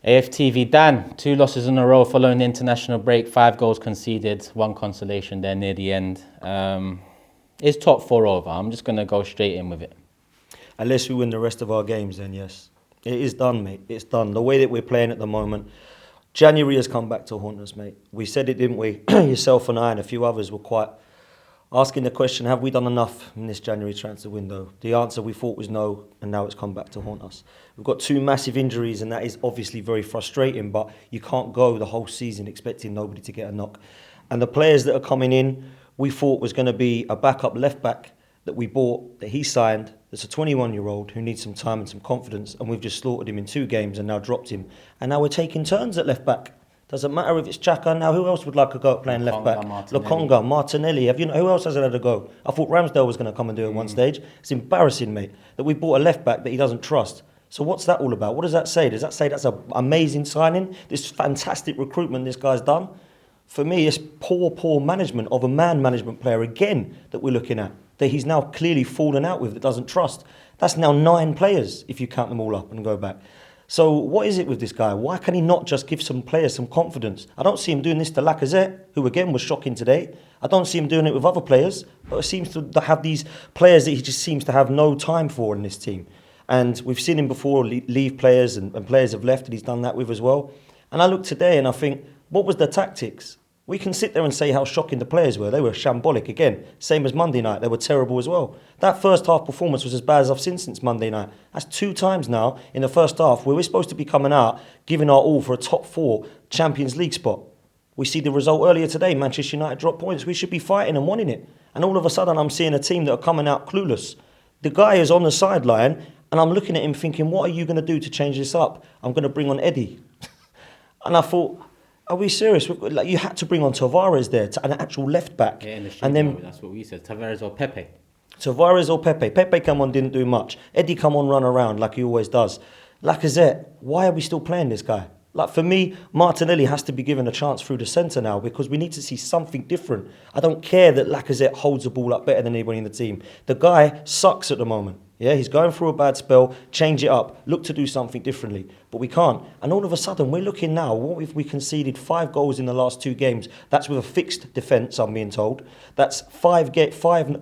AFTV, Dan, 2 losses in a row following the international break, 5 goals conceded, 1 consolation there near the end. Is top 4 over? I'm just going to go straight in with it. Unless we win the rest of our games, then yes. It is done, mate. It's done. The way that we're playing at the moment, January has come back to haunt us, mate. We said it, didn't we? Yourself and I and a few others were quite asking the question, have we done enough in this January transfer window? The answer we thought was no, and now it's come back to haunt us. We've got 2 massive injuries, and that is obviously very frustrating, but you can't go the whole season expecting nobody to get a knock. And the players that are coming in, we thought was going to be a backup left-back that we bought, that he signed, that's a 21-year-old who needs some time and some confidence, and we've just slaughtered him in 2 games and now dropped him. And now we're taking turns at left-back. Doesn't matter if it's Xhaka. Now, who else would like a go at playing left-back? Lokonga, Martinelli. Who else has had a go? I thought Ramsdale was going to come and do it at one stage. It's embarrassing, mate, that we bought a left-back that he doesn't trust. So what's that all about? What does that say? Does that say that's an amazing signing? This fantastic recruitment this guy's done? For me, it's poor management of a man management player again that we're looking at, that he's now clearly fallen out with, that doesn't trust. That's now 9 players if you count them all up and go back. So what is it with this guy? Why can he not just give some players some confidence? I don't see him doing this to Lacazette, who again was shocking today. I don't see him doing it with other players, but it seems to have these players that he just seems to have no time for in this team. And we've seen him before leave players, and players have left, and he's done that with as well. And I look today and I think, what was the tactics? We can sit there and say how shocking the players were. They were shambolic again. Same as Monday night. They were terrible as well. That first half performance was as bad as I've seen since Monday night. That's 2 times now in the first half where we're supposed to be coming out, giving our all for a top 4 Champions League spot. We see the result earlier today. Manchester United dropped points. We should be fighting and wanting it. And all of a sudden I'm seeing a team that are coming out clueless. The guy is on the sideline and I'm looking at him thinking, what are you going to do to change this up? I'm going to bring on Eddie. And I thought, are we serious? You had to bring on Tavares there, an actual left back. Yeah, in the and then that's what we said. Tavares or Pepe. Tavares or Pepe. Pepe come on, didn't do much. Eddie come on, run around like he always does. Lacazette, why are we still playing this guy? Like for me, Martinelli has to be given a chance through the centre now because we need to see something different. I don't care that Lacazette holds the ball up better than anybody in the team. The guy sucks at the moment. Yeah, he's going through a bad spell. Change it up. Look to do something differently. But we can't. And all of a sudden, we're looking now. What if we conceded 5 goals in the last 2 games? That's with a fixed defence, I'm being told. That's 5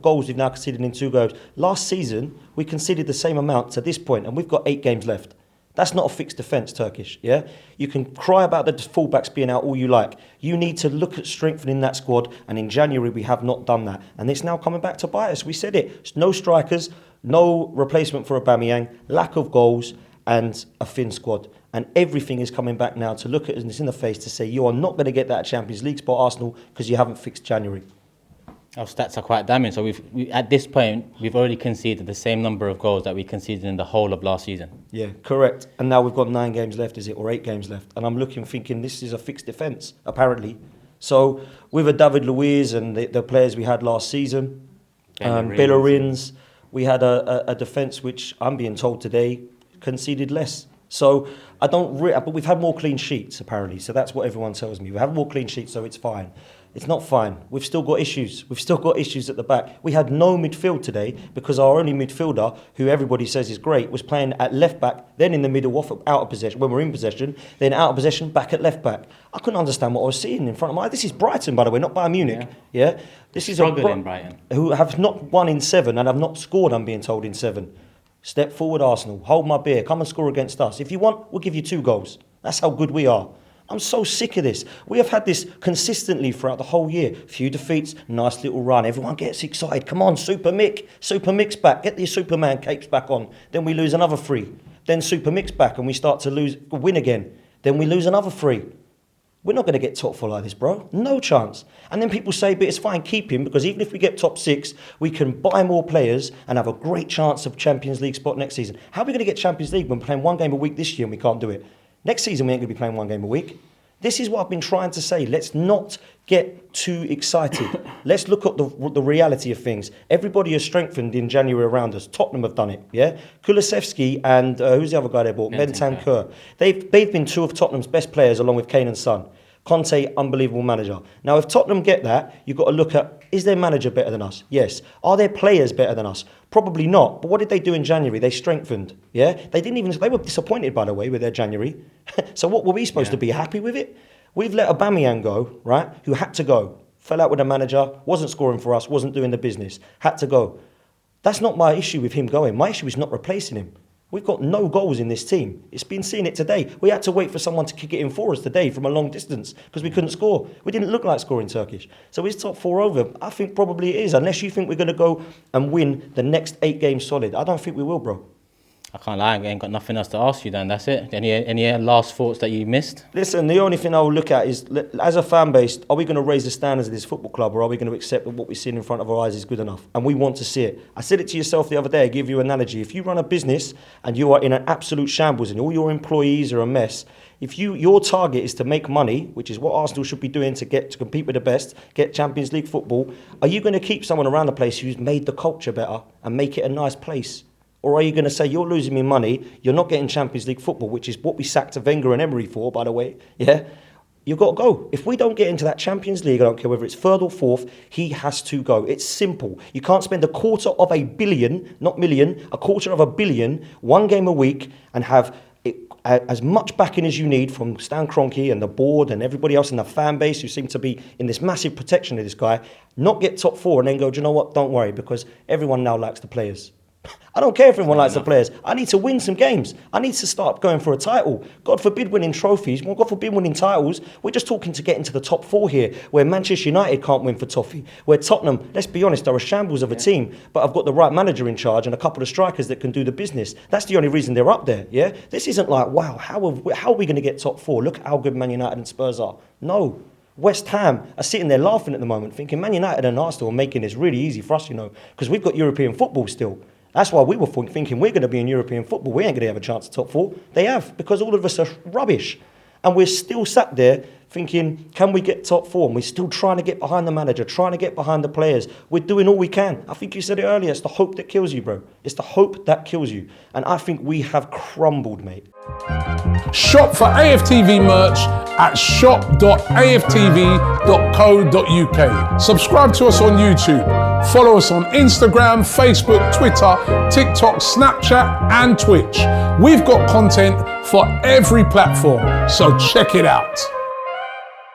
goals we've now conceded in 2 goals. Last season, we conceded the same amount to this point, and we've got 8 games left. That's not a fixed defence, Turkish, yeah? You can cry about the fullbacks being out all you like. You need to look at strengthening that squad, and in January we have not done that. And it's now coming back to bite us. We said it. No strikers, no replacement for Aubameyang, lack of goals, and a thin squad. And everything is coming back now to look at us in the face to say, you are not going to get that Champions League spot, Arsenal, because you haven't fixed January. Our stats are quite damning. So at this point, we've already conceded the same number of goals that we conceded in the whole of last season. Yeah, correct. And now we've got 9 games left, is it? Or 8 games left. And I'm looking, thinking this is a fixed defence, apparently. So with a David Luiz and the players we had last season, Bellerins, we had a defence which I'm being told today conceded less. So I don't, but we've had more clean sheets apparently. So that's what everyone tells me. We have more clean sheets, so it's fine. It's not fine. We've still got issues. We've still got issues at the back. We had no midfield today because our only midfielder, who everybody says is great, was playing at left back, then in the middle, out of possession, when we're in possession, then out of possession, back at left back. I couldn't understand what I was seeing in front of my eyes. This is Brighton, by the way, not Bayern Munich. Yeah, this is struggling Brighton, who have not won in 7 and have not scored, I'm being told, in 7. Step forward, Arsenal. Hold my beer. Come and score against us. If you want, we'll give you 2 goals. That's how good we are. I'm so sick of this. We have had this consistently throughout the whole year. Few defeats, nice little run. Everyone gets excited. Come on, Super Mick's back. Get the Superman capes back on. Then we lose another 3. Then Super Mick's back and we start to win again. Then we lose another 3. We're not going to get top 4 like this, bro. No chance. And then people say, but it's fine, keep him, because even if we get top 6, we can buy more players and have a great chance of Champions League spot next season. How are we going to get Champions League when we're playing 1 game a week this year and we can't do it? Next season, we ain't going to be playing 1 game a week. This is what I've been trying to say. Let's not get too excited. Let's look at the reality of things. Everybody has strengthened in January around us. Tottenham have done it, yeah? Kulusevski and who's the other guy they bought? Bentancur. They've been 2 of Tottenham's best players along with Kane and Son. Conte, unbelievable manager. Now, if Tottenham get that, you've got to look at Is their manager better than us? Yes. Are their players better than us? Probably not. But what did they do in January? They strengthened. Yeah. They were disappointed, by the way, with their January. So what were we supposed to be happy with it? We've let Aubameyang go, right? Who had to go. Fell out with the manager, wasn't scoring for us, wasn't doing the business, had to go. That's not my issue with him going. My issue is not replacing him. We've got no goals in this team. It's been seen it today. We had to wait for someone to kick it in for us today from a long distance because we couldn't score. We didn't look like scoring Turkish. So is top 4 over? I think probably it is, unless you think we're going to go and win the next 8 games solid. I don't think we will, bro. I can't lie, I ain't got nothing else to ask you then, that's it. Any last thoughts that you missed? Listen, the only thing I will look at is, as a fan base, are we going to raise the standards of this football club, or are we going to accept that what we're seeing in front of our eyes is good enough? And we want to see it. I said it to yourself the other day, I give you an analogy. If you run a business and you are in an absolute shambles and all your employees are a mess, if your target is to make money, which is what Arsenal should be doing to compete with the best, get Champions League football, are you going to keep someone around the place who's made the culture better and make it a nice place? Or are you going to say, you're losing me money, you're not getting Champions League football, which is what we sacked Wenger and Emery for, by the way, yeah? You've got to go. If we don't get into that Champions League, I don't care whether it's 3rd or 4th, he has to go. It's simple. You can't spend $250 million, not million, $250 million, 1 game a week, and have as much backing as you need from Stan Kroenke and the board and everybody else in the fan base who seem to be in this massive protection of this guy, not get top 4 and then go, do you know what, don't worry, because everyone now likes the players. I don't care if everyone likes the players. I need to win some games. I need to start going for a title. God forbid winning trophies. Well, God forbid winning titles. We're just talking to get into the top 4 here, where Manchester United can't win for toffee, where Tottenham, let's be honest, are a shambles of a team, but I've got the right manager in charge and a couple of strikers that can do the business. That's the only reason they're up there, yeah? This isn't like, wow, how are we going to get top 4? Look how good Man United and Spurs are. No. West Ham are sitting there laughing at the moment, thinking Man United and Arsenal are making this really easy for us, you know, because we've got European football still. That's why we were thinking we're going to be in European football. We ain't going to have a chance at top 4. They have, because all of us are rubbish. And we're still sat there thinking, can we get top 4? And we're still trying to get behind the manager, trying to get behind the players. We're doing all we can. I think you said it earlier. It's the hope that kills you, bro. It's the hope that kills you. And I think we have crumbled, mate. Shop for AFTV merch at shop.aftv.co.uk. Subscribe to us on YouTube. Follow us on Instagram, Facebook, Twitter, TikTok, Snapchat, and Twitch. We've got content for every platform, so check it out.